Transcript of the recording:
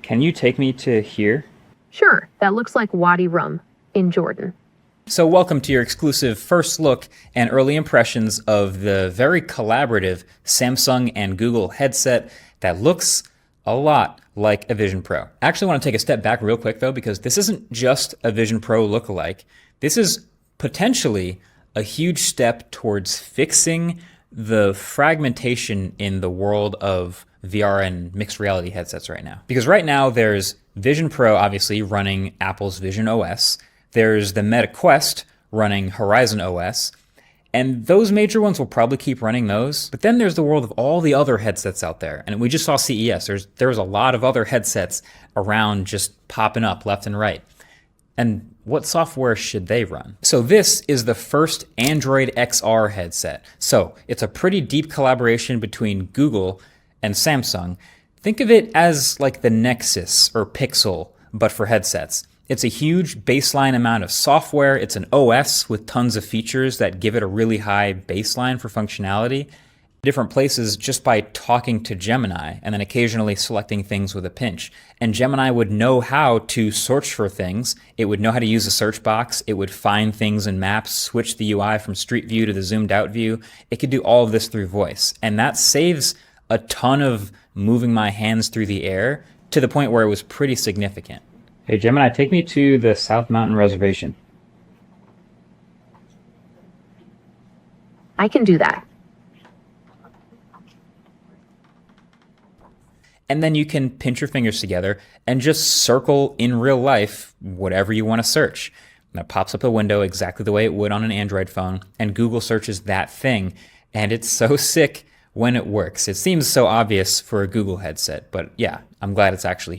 Can you take me to here? Sure, that looks like Wadi Rum in Jordan. So welcome to your exclusive first look and early impressions of the very collaborative Samsung and Google headset that looks a lot like a Vision Pro. I actually want to take a step back real quick though, because this isn't just a Vision Pro lookalike. This is potentially a huge step towards fixing the fragmentation in the world of VR and mixed reality headsets right now. Because right now there's Vision Pro obviously running Apple's Vision OS. There's the Meta Quest running Horizon OS. And those major ones will probably keep running those. But then there's the world of all the other headsets out there. And we just saw CES. There was a lot of other headsets around just popping up left and right. And what software should they run? So this is the first Android XR headset. So it's a pretty deep collaboration between Google and Samsung. Think of it as like the Nexus or Pixel, but for headsets. It's a huge baseline amount of software. It's an OS with tons of features that give it a really high baseline for functionality. Different places just by talking to Gemini and then occasionally selecting things with a pinch. And Gemini would know how to search for things. It would know how to use a search box. It would find things in maps, switch the UI from street view to the zoomed out view. It could do all of this through voice. And that saves a ton of moving my hands through the air to the point where it was pretty significant. Hey Gemini, take me to the South Mountain Reservation. I can do that. And then you can pinch your fingers together and just circle in real life whatever you want to search. And that pops up a window exactly the way it would on an Android phone, and Google searches that thing. And it's so sick when it works. It seems so obvious for a Google headset, but yeah, I'm glad it's actually